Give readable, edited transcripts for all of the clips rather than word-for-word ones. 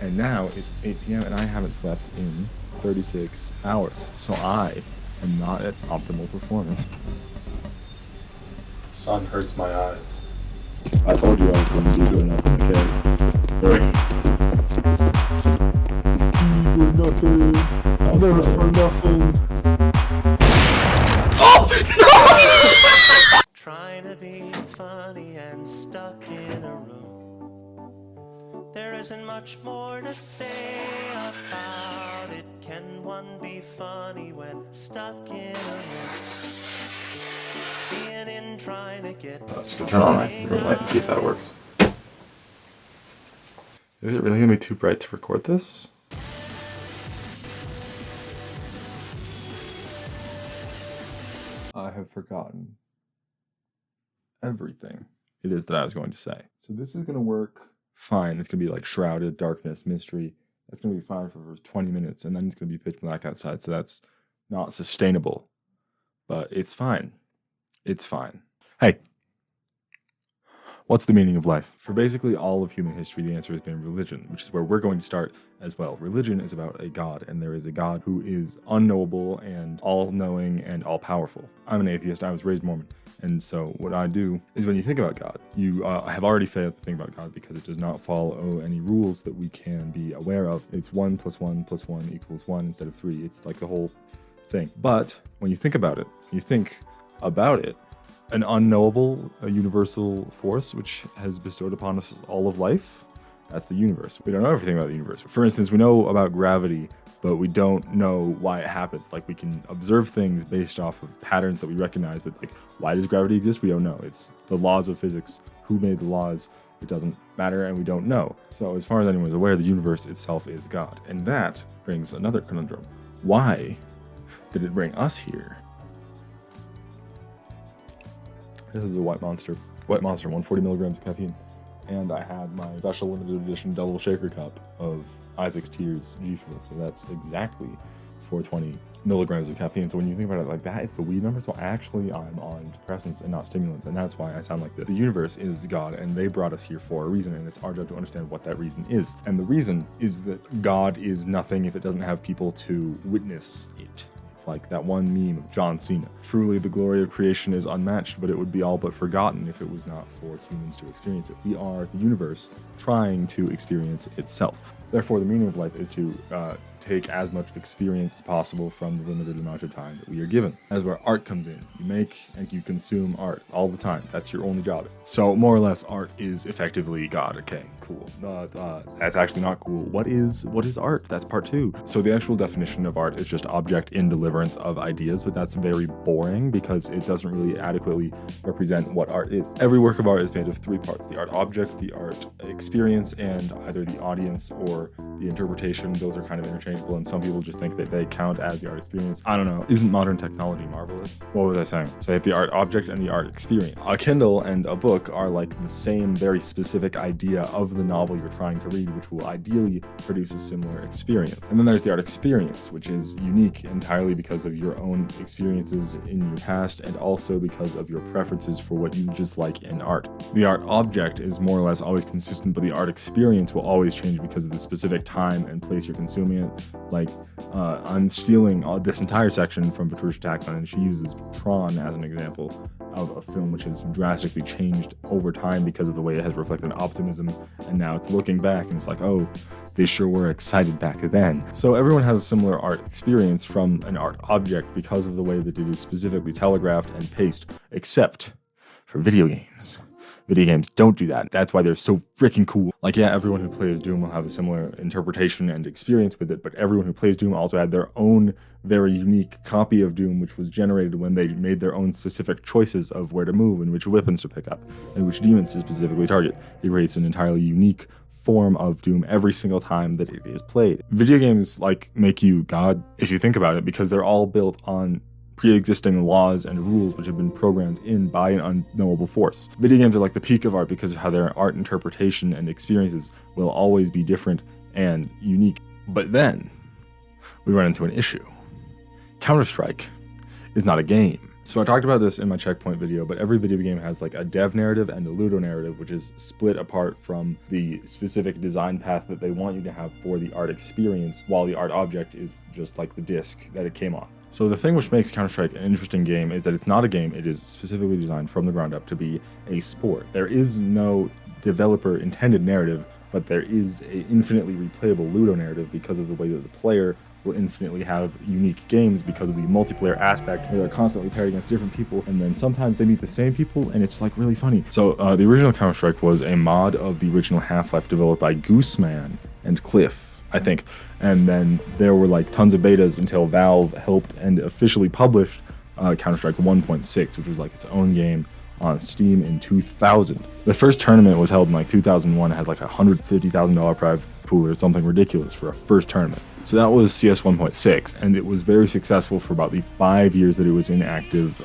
And now it's 8 p.m. and I haven't slept in 36 hours. So I am not at optimal performance. Sun hurts my eyes. I told you I was going to be doing nothing, okay? Nothing. Never for nothing. Trying to be funny and stuck in a room. There isn't much more to say about it. Can one be funny when stuck in a room? Being in trying to get So turn on my room light and see if that works. Is it really gonna be too bright to record this? I have forgotten everything it is that I was going to say. So this is going to work fine. It's going to be like shrouded, darkness, mystery. That's going to be fine for 20 minutes, and then it's going to be pitch black outside, so that's not sustainable. But it's fine. It's fine. Hey, what's the meaning of life? For basically all of human history, the answer has been religion, which is where we're going to start as well. Religion is about a God, and there is a God who is unknowable and all-knowing and all-powerful. I'm an atheist. I was raised Mormon. And so what I do is when you think about God, you have already failed to think about God because it does not follow any rules that we can be aware of. It's 1 + 1 + 1 = 1 instead of 3. It's like the whole thing. But when you think about it, an unknowable, a universal force which has bestowed upon us all of life, that's the universe. We don't know everything about the universe. For instance, we know about gravity, but we don't know why it happens. Like, we can observe things based off of patterns that we recognize, but like, why does gravity exist? We don't know. It's the laws of physics. Who made the laws? It doesn't matter, and we don't know. So as far as anyone is aware, the universe itself is God. And that brings another conundrum. Why did it bring us here? This is a White Monster, 140 milligrams of caffeine. And I had my special limited edition double shaker cup of Isaac's Tears G Fuel. So that's exactly 420 milligrams of caffeine. So when you think about it like that, it's the weed number. So actually I'm on depressants and not stimulants. And that's why I sound like this. The universe is God, and they brought us here for a reason. And it's our job to understand what that reason is. And the reason is that God is nothing if it doesn't have people to witness it. Like that one meme of John Cena. Truly, the glory of creation is unmatched, but it would be all but forgotten if it was not for humans to experience it. We are the universe trying to experience itself. Therefore, the meaning of life is to take as much experience as possible from the limited amount of time that we are given. That's where art comes in. You make and you consume art all the time. That's your only job. So more or less, art is effectively God. Okay, cool. That's actually not cool. What is art? That's part 2. So the actual definition of art is just object in deliverance of ideas, but that's very boring because it doesn't really adequately represent what art is. Every work of art is made of 3 parts: the art object, the art experience, and either the audience or the interpretation. Those are kind of interchangeable, and some people just think that they count as the art experience. I don't know. Isn't modern technology marvelous? What was I saying? So you have the art object and the art experience. A Kindle and a book are like the same very specific idea of the novel you're trying to read, which will ideally produce a similar experience. And then there's the art experience, which is unique entirely because of your own experiences in your past and also because of your preferences for what you just like in art. The art object is more or less always consistent, but the art experience will always change because of the specific time and place you're consuming it. Like, I'm stealing this entire section from Patricia Taxon, and she uses Tron as an example of a film which has drastically changed over time because of the way it has reflected optimism, and now it's looking back and it's like, oh, they sure were excited back then. So everyone has a similar art experience from an art object because of the way that it is specifically telegraphed and paced, except for video games. Video games don't do that. That's why they're so freaking cool. Like, yeah, everyone who plays Doom will have a similar interpretation and experience with it, but everyone who plays Doom also had their own very unique copy of Doom, which was generated when they made their own specific choices of where to move and which weapons to pick up and which demons to specifically target. It creates an entirely unique form of Doom every single time that it is played. Video games, like, make you God, if you think about it, because they're all built on pre-existing laws and rules which have been programmed in by an unknowable force. Video games are like the peak of art because of how their art interpretation and experiences will always be different and unique. But then we run into an issue. Counter-Strike is not a game. So I talked about this in my Checkpoint video, but every video game has like a dev narrative and a ludo narrative, which is split apart from the specific design path that they want you to have for the art experience, while the art object is just like the disc that it came on. So the thing which makes Counter-Strike an interesting game is that it's not a game, it is specifically designed from the ground up to be a sport. There is no developer intended narrative, but there is an infinitely replayable ludo narrative because of the way that the player will infinitely have unique games because of the multiplayer aspect where they're constantly paired against different people, and then sometimes they meet the same people, and it's like really funny. So the original Counter-Strike was a mod of the original Half-Life developed by Gooseman and Cliff, I think. And then there were like tons of betas until Valve helped and officially published Counter-Strike 1.6, which was like its own game on Steam in 2000. The first tournament was held in like 2001. It had like $150,000 prize pool or something ridiculous for a first tournament. So that was CS 1.6, and it was very successful for about the 5 years that it was in active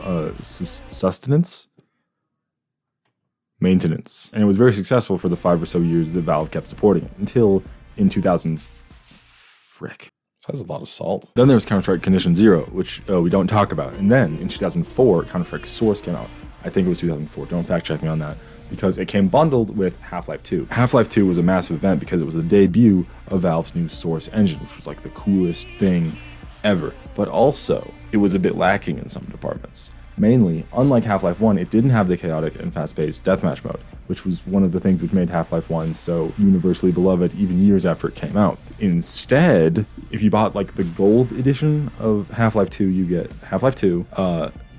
maintenance. And it was very successful for the 5 or so years that Valve kept supporting it until in 2000. Frick. That's a lot of salt. Then there was Counter-Strike Condition Zero, which we don't talk about. And then in 2004, Counter-Strike Source came out. I think it was 2004. Don't fact check me on that, because it came bundled with Half-Life 2. Half-Life 2 was a massive event because it was the debut of Valve's new Source engine, which was like the coolest thing ever. But also, it was a bit lacking in some departments. Mainly, unlike Half-Life 1, it didn't have the chaotic and fast-paced deathmatch mode, which was one of the things which made Half-Life 1 so universally beloved even years after it came out. Instead, if you bought like the gold edition of Half-Life 2, you get Half-Life 2,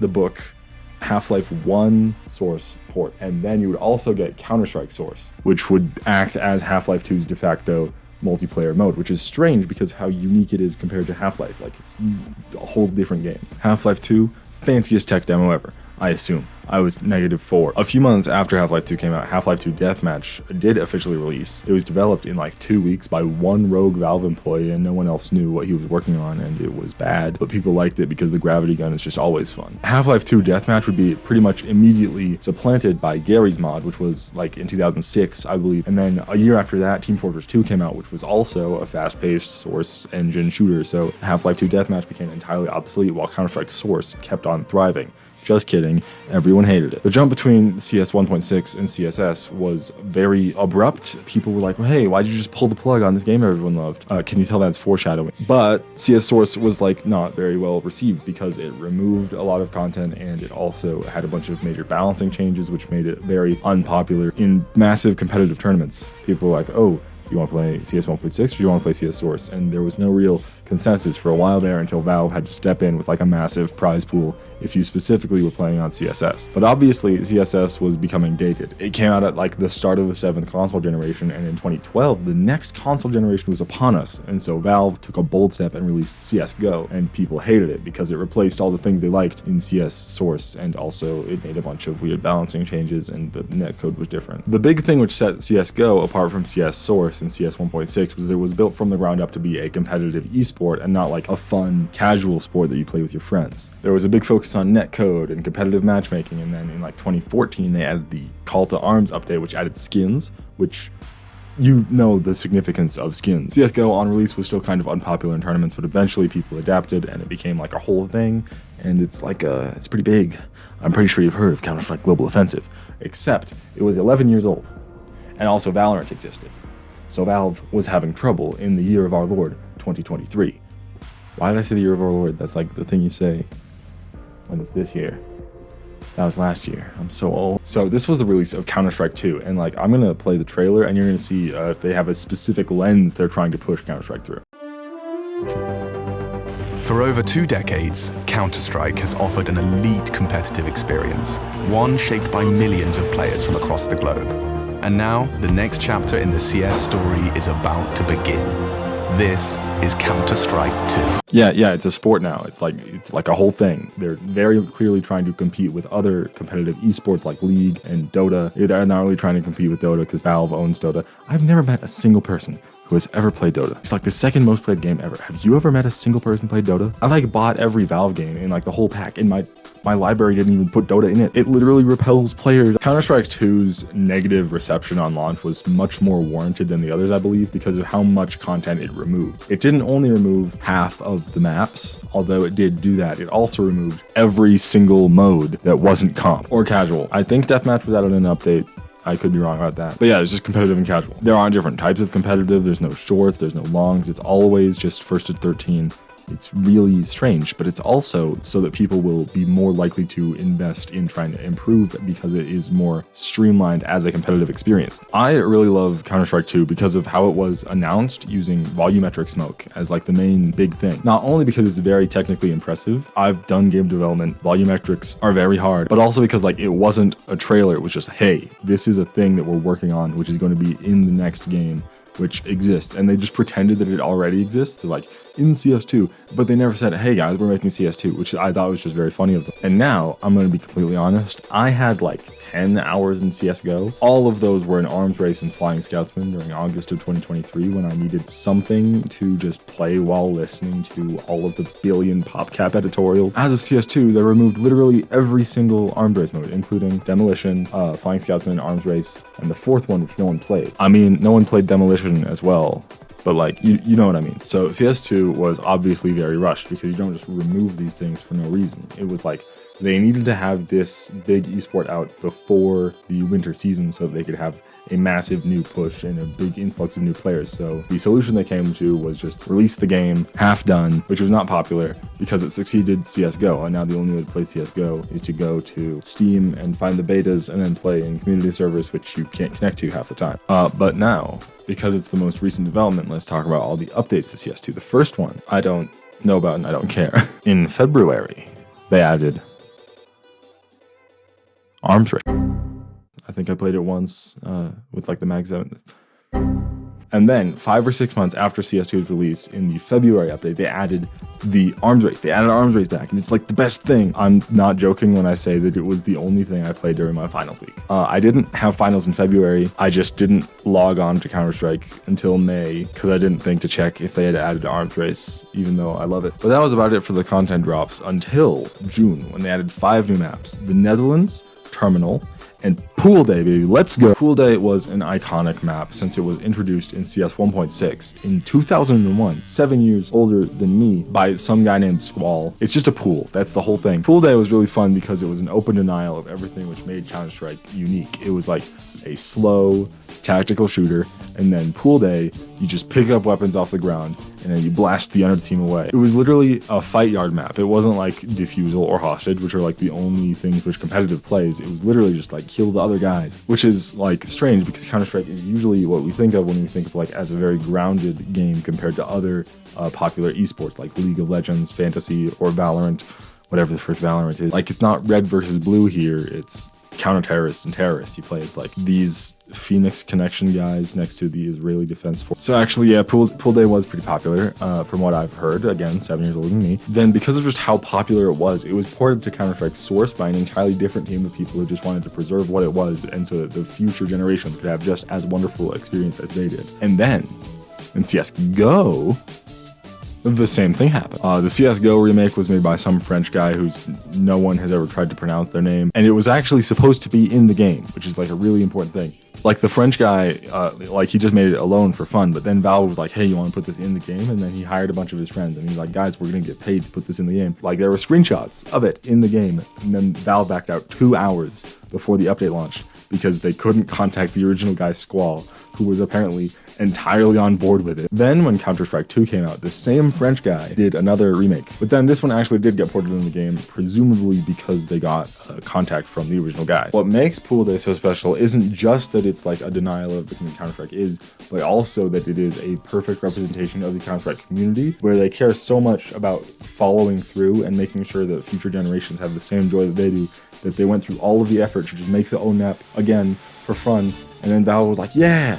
the book, Half-Life 1 Source port, and then you would also get Counter-Strike Source, which would act as Half-Life 2's de facto multiplayer mode, which is strange because how unique it is compared to Half-Life. Like, it's a whole different game. Half-Life 2, fanciest tech demo ever, I assume. I was -4. A few months after Half-Life 2 came out, Half-Life 2 Deathmatch did officially release. It was developed in like 2 weeks by one rogue Valve employee, and no one else knew what he was working on, and it was bad, but people liked it because the gravity gun is just always fun. Half-Life 2 Deathmatch would be pretty much immediately supplanted by Gary's mod, which was like in 2006, I believe. And then a year after that, Team Fortress 2 came out, which was also a fast-paced Source engine shooter, so Half-Life 2 Deathmatch became entirely obsolete while Counter-Strike Source kept on thriving. Just kidding, everyone hated it. The jump between CS 1.6 and CSS was very abrupt. People were like, well, hey, why'd you just pull the plug on this game everyone loved? Can you tell that's foreshadowing? But CS Source was like not very well received because it removed a lot of content, and it also had a bunch of major balancing changes, which made it very unpopular in massive competitive tournaments. People were like, oh, do you want to play CS 1.6 or do you want to play CS Source? And there was no real consensus for a while there until Valve had to step in with like a massive prize pool if you specifically were playing on CSS. But obviously CSS was becoming dated. It came out at like the start of the 7th console generation, and in 2012 the next console generation was upon us, and so Valve took a bold step and released CSGO, and people hated it because it replaced all the things they liked in CS Source, and also it made a bunch of weird balancing changes and the netcode was different. The big thing which set CSGO apart from CS Source and CS 1.6 was that it was built from the ground up to be a competitive esport and not like a fun, casual sport that you play with your friends. There was a big focus on netcode and competitive matchmaking, and then in like 2014 they added the Call to Arms update, which added skins, which you know the significance of skins. CSGO on release was still kind of unpopular in tournaments, but eventually people adapted and it became like a whole thing, and it's like it's pretty big. I'm pretty sure you've heard of Counter-Strike Global Offensive, except it was 11 years old, and also Valorant existed. So Valve was having trouble in the year of our Lord, 2023. Why did I say the year of our Lord? That's like the thing you say when it's this year. That was last year. I'm so old. So this was the release of Counter-Strike 2, and like I'm gonna play the trailer, and you're gonna see if they have a specific lens they're trying to push Counter-Strike through. For over 2 decades, Counter-Strike has offered an elite competitive experience, one shaped by millions of players from across the globe. And now, the next chapter in the CS story is about to begin. This is Counter-Strike 2. Yeah, it's a sport now. It's like a whole thing. They're very clearly trying to compete with other competitive esports like League and Dota. They're not really trying to compete with Dota because Valve owns Dota. I've never met a single person who has ever played Dota. It's like the second most played game ever. Have you ever met a single person play Dota? I like bought every Valve game in like the whole pack in my My library didn't even put Dota in it. It literally repels players. Counter-Strike 2's negative reception on launch was much more warranted than the others, I believe, because of how much content it removed. It didn't only remove half of the maps, although it did do that. It also removed every single mode that wasn't comp or casual. I think Deathmatch was added in an update. I could be wrong about that. But yeah, it's just competitive and casual. There aren't different types of competitive. There's no shorts, there's no longs. It's always just first to 13. It's really strange, but it's also so that people will be more likely to invest in trying to improve because it is more streamlined as a competitive experience. I really love Counter-Strike 2 because of how it was announced using volumetric smoke as like the main big thing. Not only because it's very technically impressive, I've done game development, volumetrics are very hard, but also because like it wasn't a trailer, it was just, hey, this is a thing that we're working on, which is going to be in the next game, which exists, and they just pretended that it already exists. They're like, in CS2, but they never said, hey guys, we're making CS2, which I thought was just very funny of them. And now, I'm gonna be completely honest, I had like 10 hours in CSGO. All of those were in Arms Race and Flying Scoutsman during August of 2023 when I needed something to just play while listening to all of the billion PopCap editorials. As of CS2, they removed literally every single Arms Race mode, including Demolition, Flying Scoutsman, Arms Race, and the fourth one, which no one played. I mean, no one played Demolition as well, but like, you know what I mean. So CS2 was obviously very rushed because you don't just remove these things for no reason. It was like, they needed to have this big esport out before the winter season so that they could have a massive new push and a big influx of new players. So the solution they came to was just release the game half done, which was not popular because it succeeded CSGO. And now the only way to play CSGO is to go to Steam and find the betas and then play in community servers, which you can't connect to half the time. But now, because it's the most recent development, let's talk about all the updates to CS2. The first one I don't know about and I don't care. In February, they added Arms Race. I think I played it once with like the Mag 7. And then 5 or 6 months after CS2's release, in the February update, they added the Arms Race. They added Arms Race back, and it's like the best thing. I'm not joking when I say that it was the only thing I played during my finals week. I didn't have finals in February. I just didn't log on to Counter-Strike until May because I didn't think to check if they had added Arms Race, even though I love it. But that was about it for the content drops until June, when they added 5 new maps: the Netherlands, Terminal, and Pool Day, baby. Let's go. Pool Day was an iconic map since it was introduced in CS 1.6 in 2001, 7 years older than me, by some guy named Squall. It's just a pool. That's the whole thing. Pool Day was really fun because it was an open denial of everything which made Counter-Strike unique. It was like a slow tactical shooter, and then Pool Day, you just pick up weapons off the ground and then you blast the other team away. It was literally a fight yard map. It wasn't like Defusal or Hostage, which are like the only things which competitive plays. It was literally just like kill the other guys, which is like strange because Counter-Strike is usually what we think of when we think of like as a very grounded game compared to other popular esports like League of Legends, Fantasy, or Valorant, whatever the first Valorant is. Like, it's not red versus blue here, it's counter-terrorists and terrorists. You play as like these Phoenix Connection guys next to the Israeli Defense Force. So actually, yeah, Pool Day was pretty popular from what I've heard. Again, 7 years older than me. Then because of just how popular it was ported to Counter-Strike Source by an entirely different team of people who just wanted to preserve what it was, and so that the future generations could have just as wonderful experience as they did. And then in CSGO, the same thing happened. The CSGO remake was made by some French guy who's no one has ever tried to pronounce their name, and it was actually supposed to be in the game, which is like a really important thing. Like, the French guy, like, he just made it alone for fun, but then Valve was like, hey, you want to put this in the game? And then he hired a bunch of his friends, and he's like, guys, we're gonna get paid to put this in the game. Like, there were screenshots of it in the game, and then Valve backed out 2 hours before the update launched because they couldn't contact the original guy, Squall, who was apparently entirely on board with it. Then when Counter-Strike 2 came out, the same French guy did another remake. But then this one actually did get ported in the game, presumably because they got contact from the original guy. What makes Pool Day so special isn't just that it's like a denial of everything that Counter-Strike is, but also that it is a perfect representation of the Counter-Strike community, where they care so much about following through and making sure that future generations have the same joy that they do, that they went through all of the effort to just make the own map again for fun. And then Valve was like, yeah,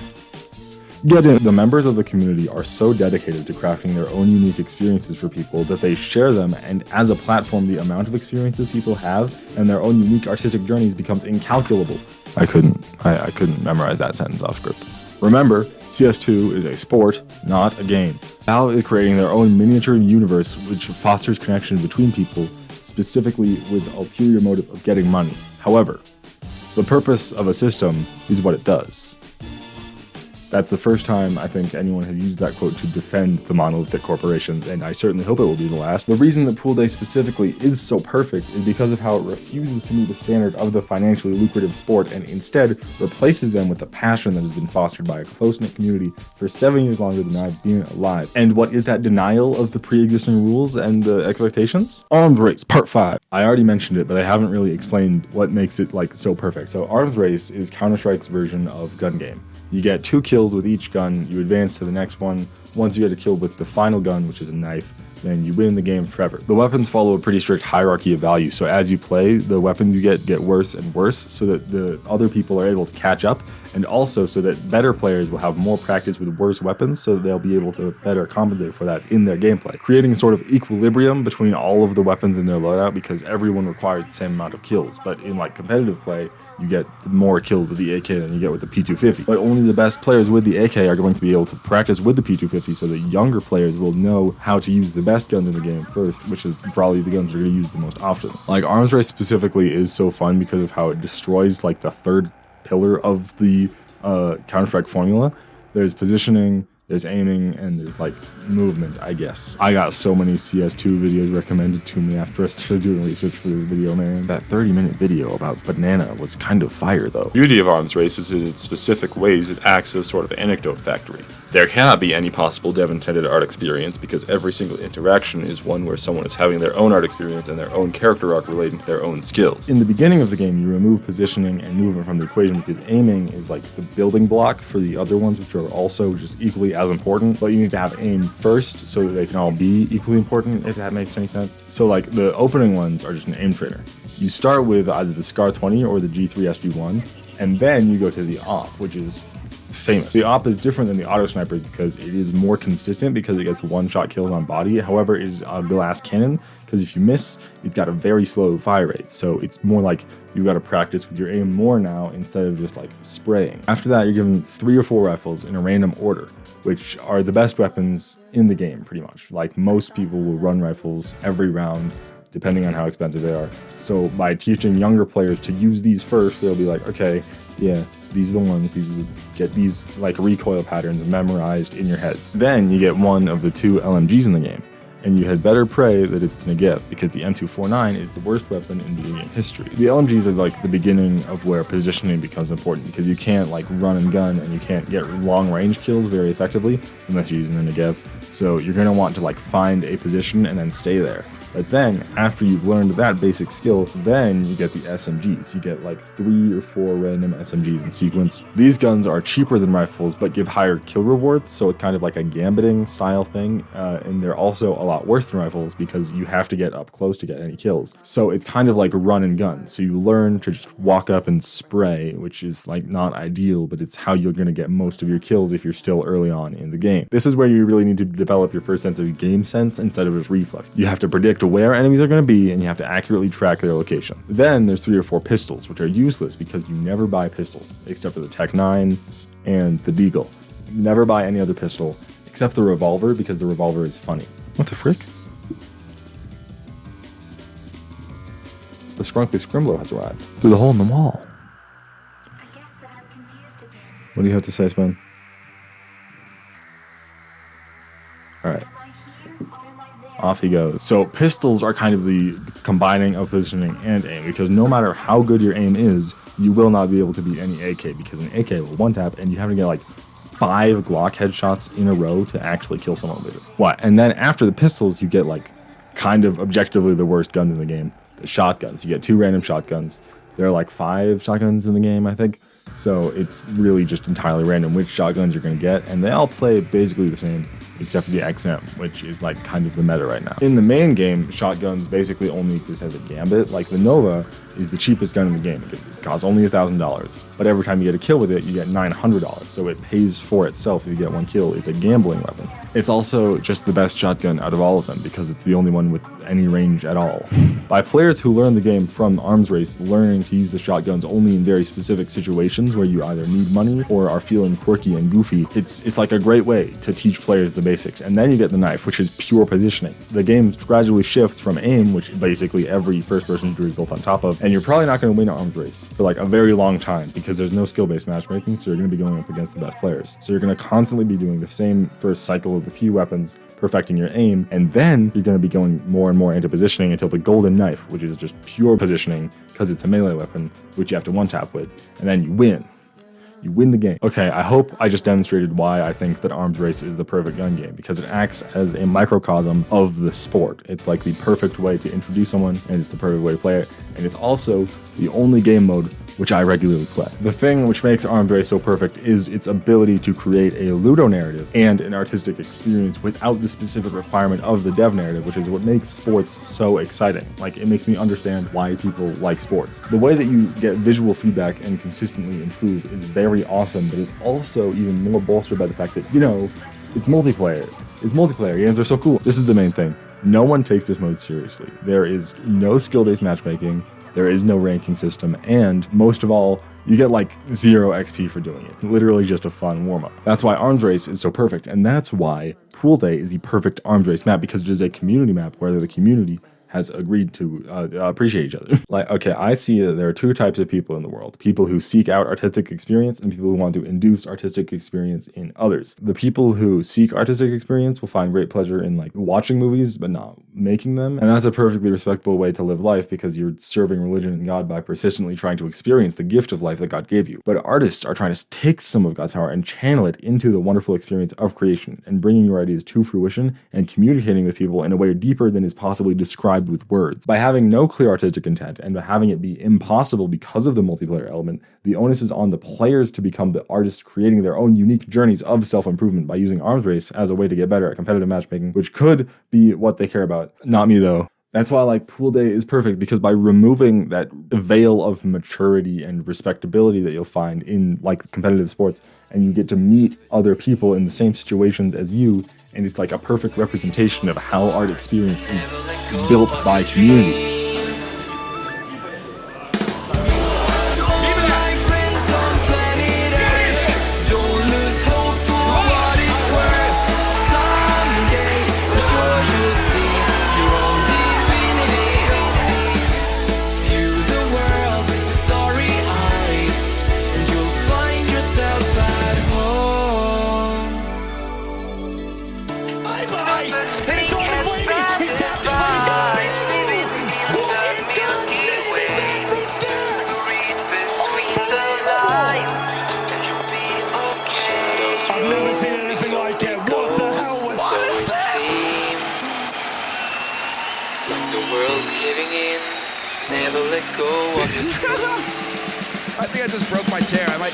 get in. The members of the community are so dedicated to crafting their own unique experiences for people that they share them, and as a platform, the amount of experiences people have and their own unique artistic journeys becomes incalculable. I couldn't memorize that sentence off script. Remember, CS2 is a sport, not a game. Valve is creating their own miniature universe which fosters connection between people specifically with the ulterior motive of getting money. However, the purpose of a system is what it does. That's the first time I think anyone has used that quote to defend the monolithic corporations, and I certainly hope it will be the last. The reason that Pool Day specifically is so perfect is because of how it refuses to meet the standard of the financially lucrative sport and instead replaces them with the passion that has been fostered by a close-knit community for 7 years longer than I've been alive. And what is that denial of the pre-existing rules and the expectations? Arms Race Part 5. I already mentioned it, but I haven't really explained what makes it like so perfect. So Arms Race is Counter-Strike's version of Gun Game. You get 2 kills with each gun, you advance to the next one. Once you get a kill with the final gun, which is a knife, then you win the game forever. The weapons follow a pretty strict hierarchy of value, so as you play, the weapons you get worse and worse, so that the other people are able to catch up, and also so that better players will have more practice with worse weapons, so that they'll be able to better compensate for that in their gameplay, creating a sort of equilibrium between all of the weapons in their loadout, because everyone requires the same amount of kills. But in like competitive play, you get more kills with the AK than you get with the P250. But only the best players with the AK are going to be able to practice with the P250, so that younger players will know how to use the best guns in the game first, which is probably the guns you're going to use the most often. Like Arms Race specifically is so fun because of how it destroys like the third pillar of the Counter-Strike formula. There's positioning, there's aiming, and there's like movement, I guess. I got so many CS2 videos recommended to me after I started doing research for this video, man. That 30-minute video about Banana was kind of fire though. The beauty of Arms Race is in its specific ways it acts as sort of an anecdote factory. There cannot be any possible dev-intended art experience because every single interaction is one where someone is having their own art experience and their own character arc relating to their own skills. In the beginning of the game, you remove positioning and movement from the equation because aiming is like the building block for the other ones, which are also just equally as important, but you need to have aim first so that they can all be equally important, if that makes any sense. So like the opening ones are just an aim trainer. You start with either the SCAR 20 or the G3 SG1, and then you go to the AWP, which is famous. The AWP is different than the auto sniper because it is more consistent because it gets one-shot kills on body. However, it is a glass cannon because if you miss, it's got a very slow fire rate. So it's more like you've got to practice with your aim more now instead of just like spraying. After that, you're given 3 or 4 rifles in a random order, which are the best weapons in the game pretty much. Like most people will run rifles every round depending on how expensive they are. So by teaching younger players to use these first, they'll be like, okay, yeah, these are the ones, get these like recoil patterns memorized in your head. Then you get one of the 2 LMGs in the game, and you had better pray that it's the Negev, because the M249 is the worst weapon in video game history. The LMGs are like the beginning of where positioning becomes important, because you can't like run and gun, and you can't get long range kills very effectively unless you're using the Negev. So you're gonna want to like find a position and then stay there. But then, after you've learned that basic skill, then you get the SMGs. You get like 3 or 4 random SMGs in sequence. These guns are cheaper than rifles, but give higher kill rewards, so it's kind of like a gambiting style thing. And they're also a lot worse than rifles because you have to get up close to get any kills. So it's kind of like run and gun. So you learn to just walk up and spray, which is like not ideal, but it's how you're gonna get most of your kills if you're still early on in the game. This is where you really need to develop your first sense of game sense instead of just reflex. You have to predict where enemies are going to be, and you have to accurately track their location. Then there's 3 or 4 pistols, which are useless because you never buy pistols, except for the Tech 9 and the Deagle. You never buy any other pistol, except the revolver, because the revolver is funny. What the frick? The Scrunkly Scrimblow has arrived. Through the hole in the wall. What do you have to say, Sven? Alright. Off he goes. So pistols are kind of the combining of positioning and aim, because no matter how good your aim is, you will not be able to beat any AK, because an AK will one tap and you have to get like 5 Glock headshots in a row to actually kill someone with it. What? And then after the pistols, you get like kind of objectively the worst guns in the game, the shotguns. You get 2 random shotguns. There are like 5 shotguns in the game, I think. So it's really just entirely random which shotguns you're going to get, and they all play basically the same, except for the XM, which is like kind of the meta right now. In the main game, shotguns basically only exist as a gambit. Like the Nova is the cheapest gun in the game. It costs only $1,000, but every time you get a kill with it, you get $900. So it pays for itself if you get 1 kill. It's a gambling weapon. It's also just the best shotgun out of all of them because it's the only one with any range at all. By players who learn the game from Arms Race, learning to use the shotguns only in very specific situations where you either need money or are feeling quirky and goofy, it's like a great way to teach players the basics. And then you get the knife, which is pure positioning. The game gradually shifts from aim, which basically every first-person shooter is built on top of, and you're probably not going to win an Arms Race for like a very long time because there's no skill-based matchmaking, so you're going to be going up against the best players. So you're going to constantly be doing the same first cycle of the few weapons, perfecting your aim, and then you're going to be going more and more into positioning until the golden knife, which is just pure positioning because it's a melee weapon, which you have to one-tap with, and then you win. You win the game. Okay, I hope I just demonstrated why I think that Arms Race is the perfect gun game, because it acts as a microcosm of the sport. It's like the perfect way to introduce someone, and it's the perfect way to play it, and it's also the only game mode which I regularly play. The thing which makes Arms Race so perfect is its ability to create a ludo narrative and an artistic experience without the specific requirement of the dev narrative, which is what makes sports so exciting. Like, it makes me understand why people like sports. The way that you get visual feedback and consistently improve is very awesome, but it's also even more bolstered by the fact that, you know, it's multiplayer. It's multiplayer, games are so cool. This is the main thing. No one takes this mode seriously. There is no skill-based matchmaking. There is no ranking system, and most of all, you get like 0 XP for doing it. Literally just a fun warm-up. That's why Arms Race is so perfect, and that's why Pool Day is the perfect Arms Race map, because it is a community map where the community has agreed to appreciate each other. Like, okay, I see that there are two types of people in the world. People who seek out artistic experience and people who want to induce artistic experience in others. The people who seek artistic experience will find great pleasure in like watching movies, but not making them. And that's a perfectly respectable way to live life, because you're serving religion and God by persistently trying to experience the gift of life that God gave you. But artists are trying to take some of God's power and channel it into the wonderful experience of creation and bringing your ideas to fruition and communicating with people in a way deeper than is possibly described with words. By having no clear artistic intent and by having it be impossible because of the multiplayer element, the onus is on the players to become the artists creating their own unique journeys of self-improvement by using Arms Race as a way to get better at competitive matchmaking, which could be what they care about. Not me though. That's why like Pool Day is perfect, because by removing that veil of maturity and respectability that you'll find in like competitive sports, and you get to meet other people in the same situations as you, and it's like a perfect representation of how art experience is built by communities. Never let go of the dream. I think I just broke my chair. I might.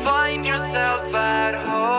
Find yourself at home.